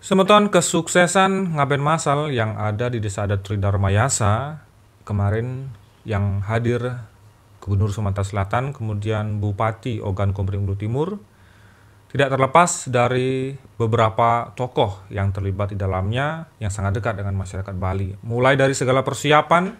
Semeton kesuksesan ngaben masal yang ada di Desa Adat Tridharmayasa kemarin, yang hadir Gubernur Sumatera Selatan, kemudian Bupati Ogan Komering Ulu Timur, tidak terlepas dari beberapa tokoh yang terlibat di dalamnya yang sangat dekat dengan masyarakat Bali. Mulai dari segala persiapan,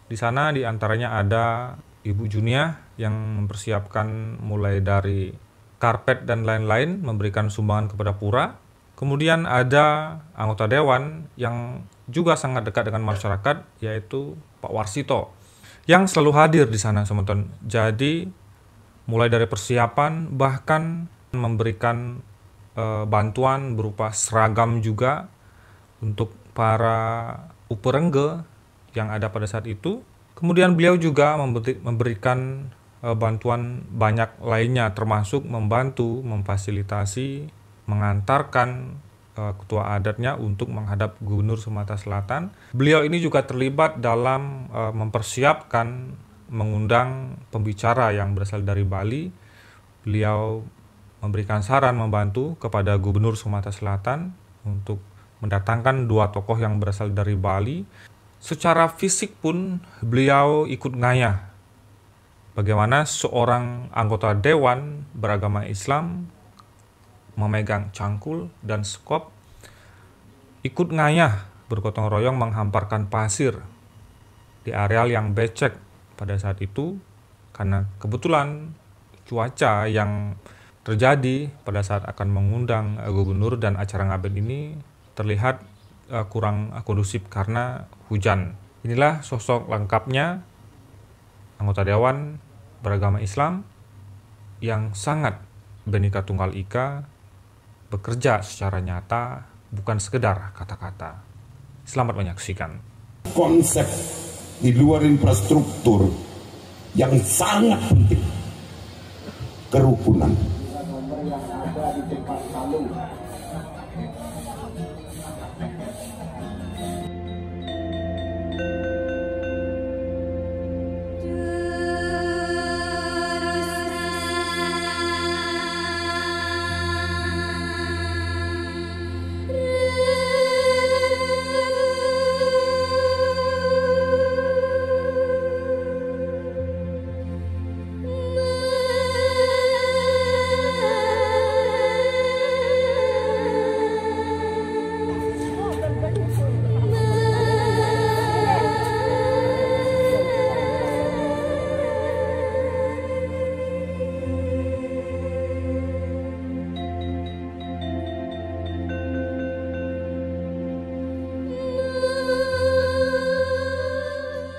di sana diantaranya ada Ibu Junia yang mempersiapkan mulai dari karpet dan lain-lain, memberikan sumbangan kepada pura. Kemudian ada anggota dewan yang juga sangat dekat dengan masyarakat, yaitu Pak Warsito, yang selalu hadir di sana, Semeton. Jadi mulai dari persiapan, bahkan memberikan bantuan berupa seragam juga untuk para uperengge yang ada pada saat itu. Kemudian beliau juga memberikan bantuan banyak lainnya, termasuk membantu memfasilitasi mengantarkan ketua adatnya untuk menghadap Gubernur Sumatera Selatan. Beliau ini juga terlibat dalam mempersiapkan mengundang pembicara yang berasal dari Bali. Beliau memberikan saran, membantu kepada Gubernur Sumatera Selatan untuk mendatangkan dua tokoh yang berasal dari Bali. Secara fisik pun beliau ikut ngayah bagaimana seorang anggota dewan beragama Islam memegang cangkul dan skop, ikut ngayah bergotong royong menghamparkan pasir di areal yang becek pada saat itu, karena kebetulan cuaca yang terjadi pada saat akan mengundang gubernur dan acara ngaben ini terlihat kurang kondusif karena hujan. Inilah sosok lengkapnya anggota dewan beragama Islam yang sangat Bhinneka Tunggal Ika, bekerja secara nyata, bukan sekedar kata-kata. Selamat menyaksikan. Konsep di luar infrastruktur yang sangat penting, kerukunan.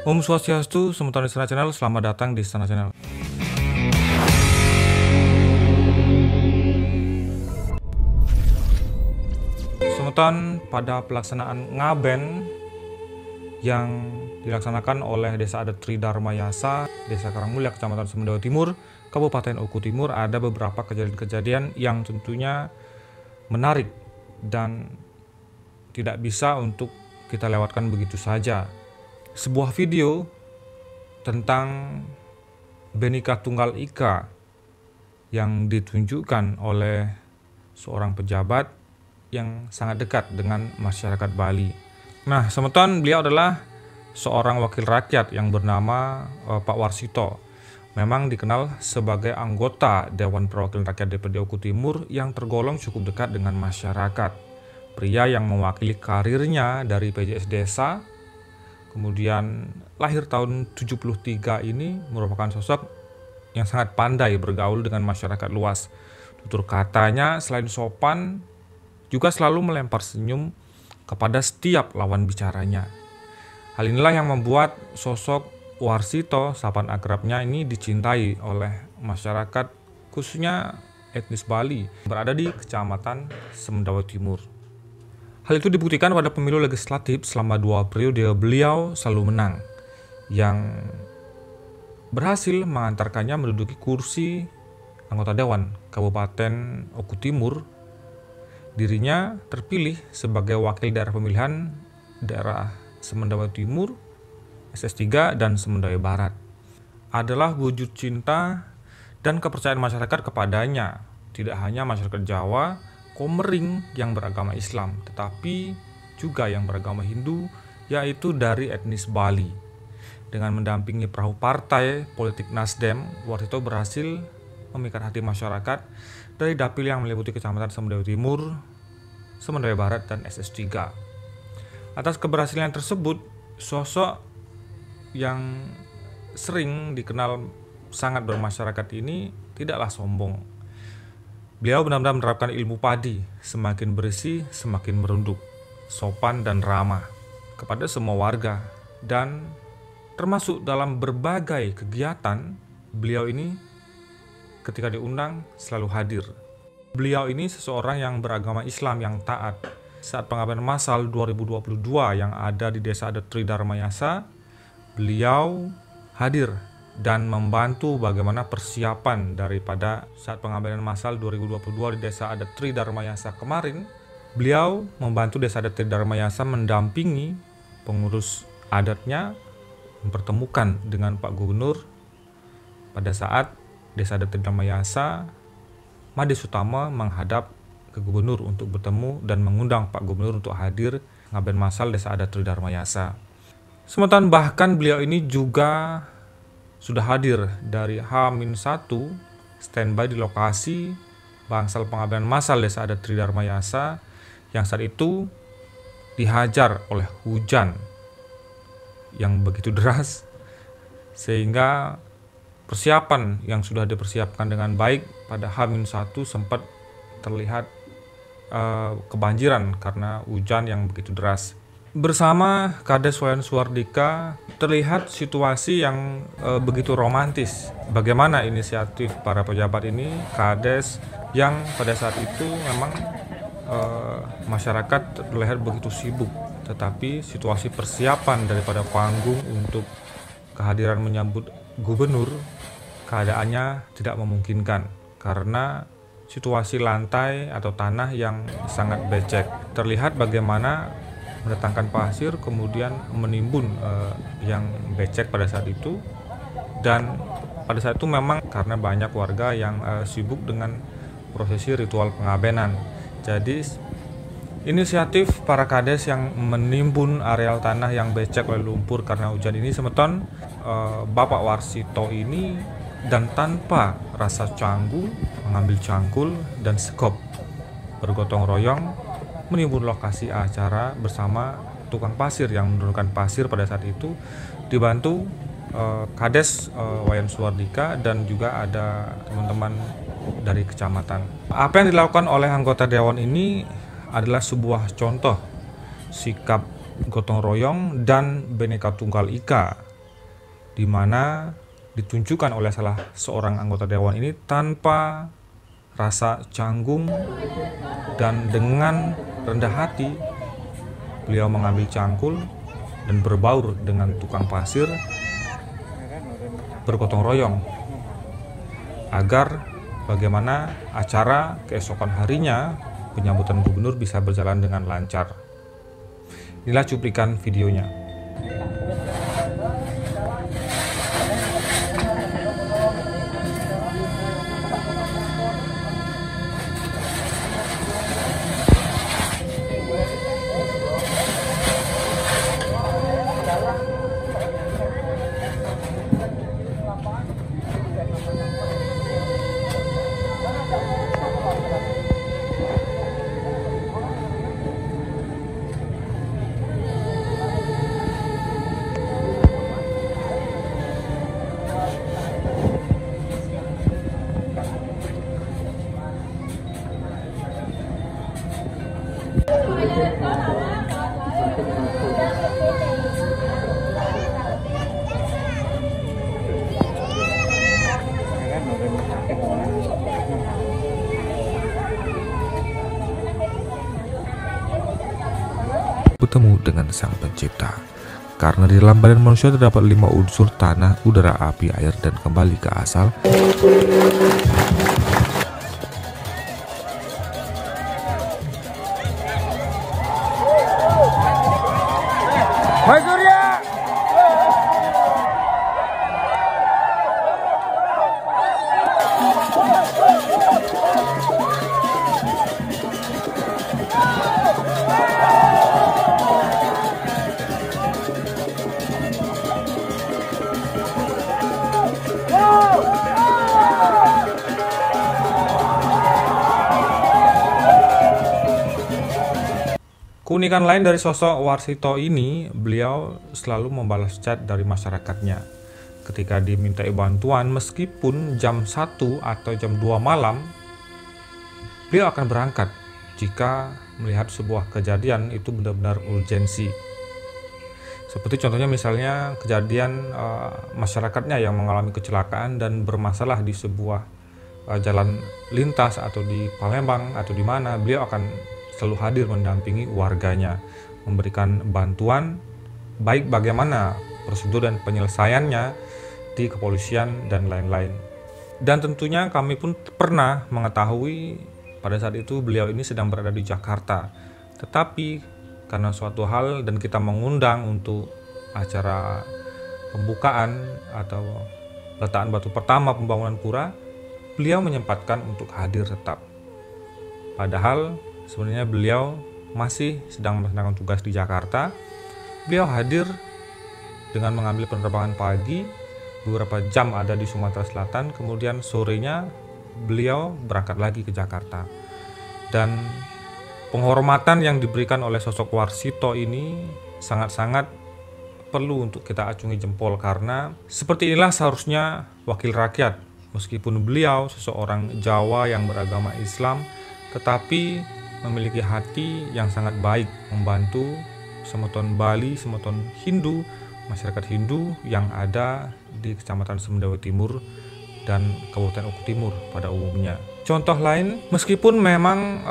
Om Swastiastu, Semeton Istana Channel, selamat datang di Istana Channel. Semeton, pada pelaksanaan ngaben yang dilaksanakan oleh Desa Adat Tridharmayasa, Desa Karangmulia, Kecamatan Semendawa Timur, Kabupaten Oku Timur, ada beberapa kejadian-kejadian yang tentunya menarik dan tidak bisa untuk kita lewatkan begitu saja. Sebuah video tentang Bhinneka Tunggal Ika yang ditunjukkan oleh seorang pejabat yang sangat dekat dengan masyarakat Bali. Nah, Semeton, beliau adalah seorang wakil rakyat yang bernama Pak Warsito. Memang dikenal sebagai anggota Dewan Perwakilan Rakyat DPD Oku Timur yang tergolong cukup dekat dengan masyarakat. Pria yang mewakili karirnya dari PJS Desa, kemudian lahir tahun 73 ini merupakan sosok yang sangat pandai bergaul dengan masyarakat luas. Tutur katanya selain sopan, juga selalu melempar senyum kepada setiap lawan bicaranya. Hal inilah yang membuat sosok Warsito, sapaan akrabnya ini, dicintai oleh masyarakat, khususnya etnis Bali, berada di Kecamatan Semendawa Timur. Hal itu dibuktikan pada pemilu legislatif selama 2 periode beliau selalu menang, yang berhasil mengantarkannya menduduki kursi anggota Dewan Kabupaten Oku Timur. Dirinya terpilih sebagai wakil daerah pemilihan daerah Semendawa Timur, SS3 dan Semendawa Barat. Adalah wujud cinta dan kepercayaan masyarakat kepadanya, tidak hanya masyarakat Jawa, Komering yang beragama Islam, tetapi juga yang beragama Hindu, yaitu dari etnis Bali. Dengan mendampingi perahu partai politik Nasdem, Wartito berhasil memikat hati masyarakat dari dapil yang meliputi Kecamatan Semendau Timur, Semendau Barat, dan SS3. Atas keberhasilan tersebut, sosok yang sering dikenal sangat bermasyarakat ini tidaklah sombong. Beliau benar-benar menerapkan ilmu padi, semakin bersih, semakin merunduk, sopan dan ramah kepada semua warga, dan termasuk dalam berbagai kegiatan, beliau ini ketika diundang selalu hadir. Beliau ini seseorang yang beragama Islam yang taat. Saat pengabdian massal 2022 yang ada di Desa Adat Tridarmayasa, beliau hadir dan membantu bagaimana persiapan daripada saat pengabdian massal 2022 di Desa Adat Tridarmayasa kemarin. Beliau membantu Desa Adat Tridarmayasa mendampingi pengurus adatnya mempertemukan dengan Pak Gubernur pada saat Desa Adat Tridarmayasa Made Sutama menghadap ke Gubernur untuk bertemu dan mengundang Pak Gubernur untuk hadir pengabdian massal Desa Adat Tridarmayasa. Sementara bahkan beliau ini juga sudah hadir dari H-1 standby di lokasi bangsal pengabdian massal Desa Adat Tridarmayasa yang saat itu dihajar oleh hujan yang begitu deras, sehingga persiapan yang sudah dipersiapkan dengan baik pada H-1 sempat terlihat kebanjiran karena hujan yang begitu deras. Bersama Kades Wayan Suwardika terlihat situasi yang begitu romantis. Bagaimana inisiatif para pejabat ini, Kades, yang pada saat itu memang masyarakat terlihat begitu sibuk, tetapi situasi persiapan daripada panggung untuk kehadiran menyambut gubernur keadaannya tidak memungkinkan karena situasi lantai atau tanah yang sangat becek. Terlihat bagaimana mendatangkan pasir kemudian menimbun yang becek pada saat itu, dan pada saat itu memang karena banyak warga yang sibuk dengan prosesi ritual pengabenan. Jadi inisiatif para kades yang menimbun areal tanah yang becek oleh lumpur karena hujan ini semeton Bapak Warsito ini, dan tanpa rasa canggung mengambil cangkul dan sekop bergotong royong menimbun lokasi acara bersama tukang pasir yang menurunkan pasir pada saat itu, dibantu Kades Wayan Suwardika dan juga ada teman-teman dari kecamatan. Apa yang dilakukan oleh anggota dewan ini adalah sebuah contoh sikap gotong royong dan Bhinneka Tunggal Ika, di mana ditunjukkan oleh salah seorang anggota dewan ini tanpa rasa canggung dan dengan rendah hati beliau mengambil cangkul dan berbaur dengan tukang pasir bergotong royong agar bagaimana acara keesokan harinya penyambutan gubernur bisa berjalan dengan lancar. Inilah cuplikan videonya. Bertemu dengan Sang Pencipta, karena di dalam badan manusia terdapat 5 unsur: tanah, udara, api, air, dan kembali ke asal. Keunikan lain dari sosok Warsito ini, beliau selalu membalas chat dari masyarakatnya. Ketika dimintai bantuan, meskipun jam 1 atau jam 2 malam, beliau akan berangkat jika melihat sebuah kejadian itu benar-benar urgensi. Seperti contohnya misalnya kejadian masyarakatnya yang mengalami kecelakaan dan bermasalah di sebuah jalan lintas atau di Palembang atau di mana, beliau akan selalu hadir mendampingi warganya, memberikan bantuan baik bagaimana prosedur dan penyelesaiannya di kepolisian dan lain-lain. Dan tentunya kami pun pernah mengetahui pada saat itu beliau ini sedang berada di Jakarta, tetapi karena suatu hal dan kita mengundang untuk acara pembukaan atau letakan batu pertama pembangunan pura, beliau menyempatkan untuk hadir tetap. Padahal sebenarnya beliau masih sedang melaksanakan tugas di Jakarta. Beliau hadir dengan mengambil penerbangan pagi, beberapa jam ada di Sumatera Selatan, kemudian sorenya beliau berangkat lagi ke Jakarta. Dan penghormatan yang diberikan oleh sosok Warsito ini sangat-sangat perlu untuk kita acungi jempol, karena seperti inilah seharusnya wakil rakyat. Meskipun beliau seseorang Jawa yang beragama Islam, tetapi memiliki hati yang sangat baik, membantu semeton Bali, semeton Hindu, masyarakat Hindu yang ada di Kecamatan Semendawe Timur dan Kabupaten Oku Timur pada umumnya. Contoh lain, meskipun memang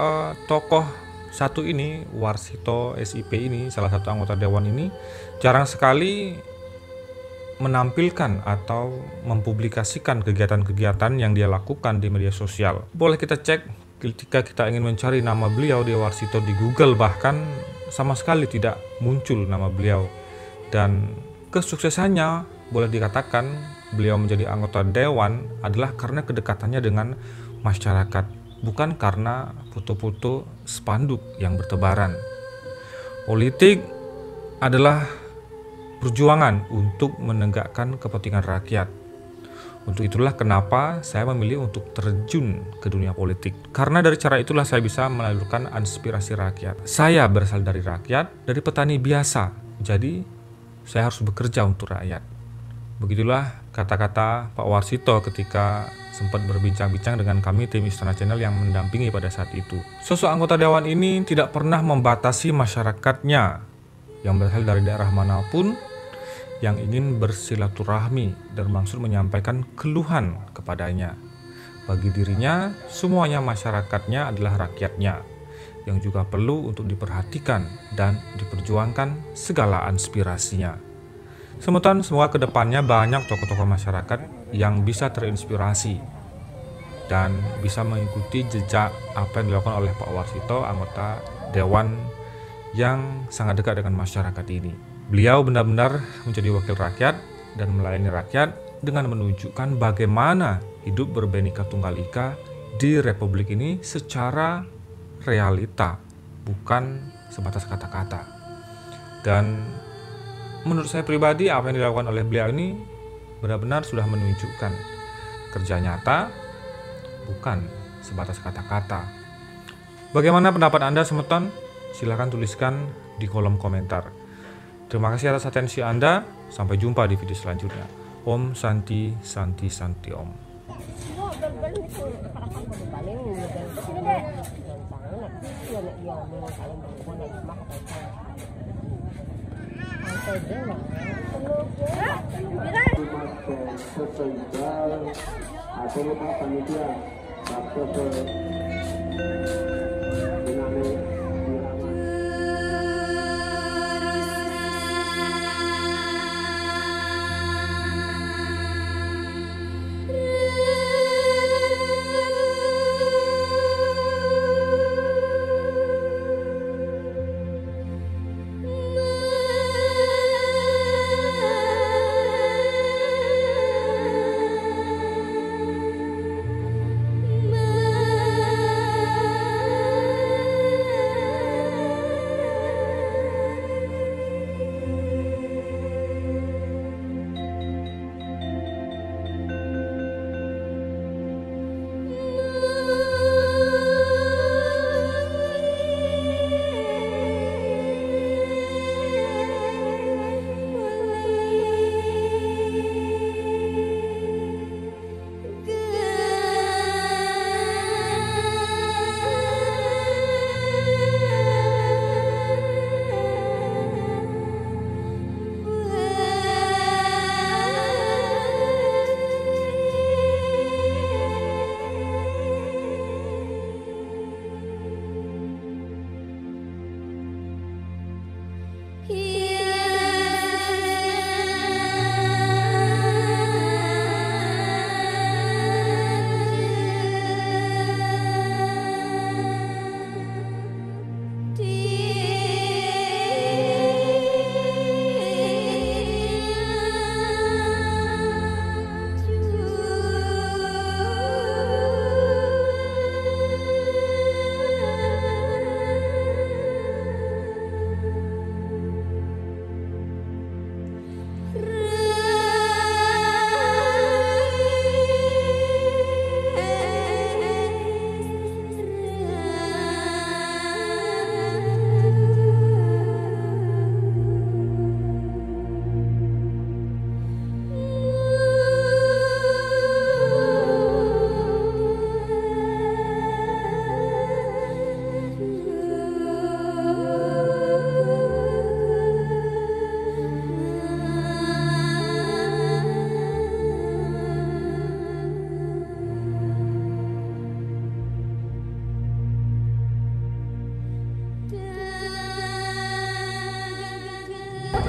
tokoh satu ini, Warsito SIP ini, salah satu anggota dewan ini, jarang sekali menampilkan atau mempublikasikan kegiatan-kegiatan yang dia lakukan di media sosial. Boleh kita cek ketika kita ingin mencari nama beliau di Warsito di Google, bahkan sama sekali tidak muncul nama beliau. Dan kesuksesannya boleh dikatakan beliau menjadi anggota dewan adalah karena kedekatannya dengan masyarakat, bukan karena foto-foto spanduk yang bertebaran. Politik adalah perjuangan untuk menegakkan kepentingan rakyat. Untuk itulah kenapa saya memilih untuk terjun ke dunia politik. Karena dari cara itulah saya bisa menyalurkan aspirasi rakyat. Saya berasal dari rakyat, dari petani biasa. Jadi saya harus bekerja untuk rakyat. Begitulah kata-kata Pak Warsito ketika sempat berbincang-bincang dengan kami tim Istana Channel yang mendampingi pada saat itu. Sosok anggota dewan ini tidak pernah membatasi masyarakatnya yang berasal dari daerah manapun yang ingin bersilaturahmi dan maksud menyampaikan keluhan kepadanya. Bagi dirinya, semuanya masyarakatnya adalah rakyatnya, yang juga perlu untuk diperhatikan dan diperjuangkan segala aspirasinya. Semoga kedepannya banyak tokoh-tokoh masyarakat yang bisa terinspirasi dan bisa mengikuti jejak apa yang dilakukan oleh Pak Warsito, anggota dewan yang sangat dekat dengan masyarakat ini. Beliau benar-benar menjadi wakil rakyat dan melayani rakyat dengan menunjukkan bagaimana hidup berbhinneka tunggal ika di Republik ini secara realita, bukan sebatas kata-kata. Dan menurut saya pribadi, apa yang dilakukan oleh beliau ini benar-benar sudah menunjukkan kerja nyata, bukan sebatas kata-kata. Bagaimana pendapat Anda, semeton? Silahkan tuliskan di kolom komentar. Terima kasih atas atensi Anda. Sampai jumpa di video selanjutnya. Om Santi Santi Santi Om.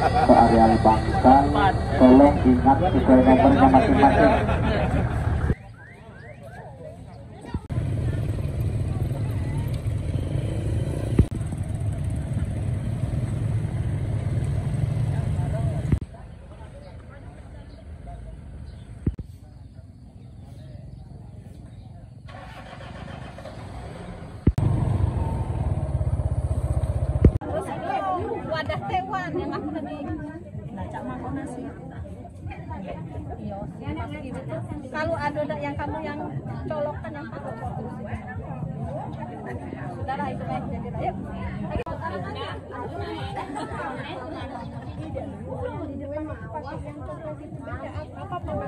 ke area bangkal, tolong ingat sesuai nomornya masing-masing. Wadah tewan yang aku tadi cak makan nasi. Iya. Kalau ada yang kamu yang colokkan yang pakai sudahlah itu baik jadi ayo.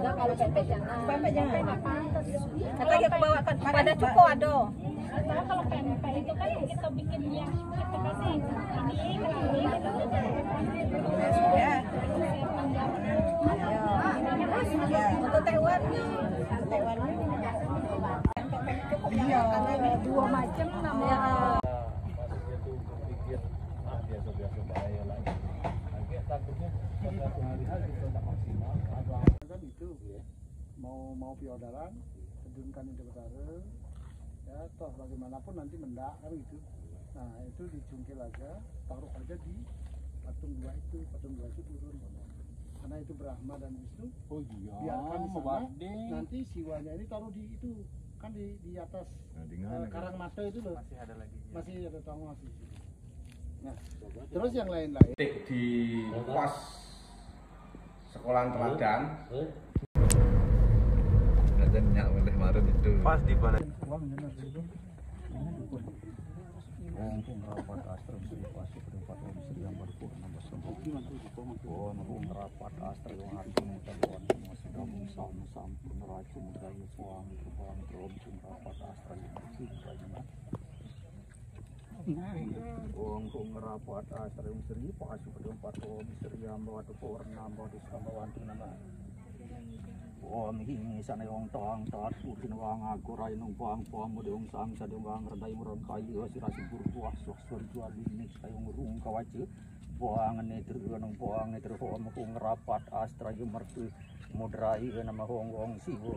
Kalau pempek jangan apa. Kata dia bawa pada cuko ada. Kalau pempek itu kan kita bikin yang kita kasih ini ya untuk tewan iya dua macam namanya kan itu mau piodaran terjunkan itu bareng ya toh bagaimanapun nanti mendak kan gitu. Nah itu dicungkil aja, taruh aja di patung dua itu turun karena itu Brahma dan Wisnu. Oh iya, biarkan di sana, nanti siwanya ini taruh di itu kan di atas karang mata itu loh, masih ada tamu masih. Nah terus yang lain-lain di pos sekolahan teladan ada minyak oleh kemarin itu pas di mana rapat astra Sri Pasi Perempat Om Sri yang berpurna rapat astra yang hakim tabuan masih gabung sama sampun racun gayu puang terbang terom rapat astra yang bersih rajunan Om rapat astra yang Sri Pasi Perempat Om Sri yang bawa purna bawa disambawan nama Om hingi sana yung tang taat putin wang agoray nung bang mo deong sang sa deong ang raday murang kayo sirasi burbuas swaswar jual linik kayong rung kawace buang neter nung buang neter ho mo kung rapat astra yung martu modrai na mahong sibo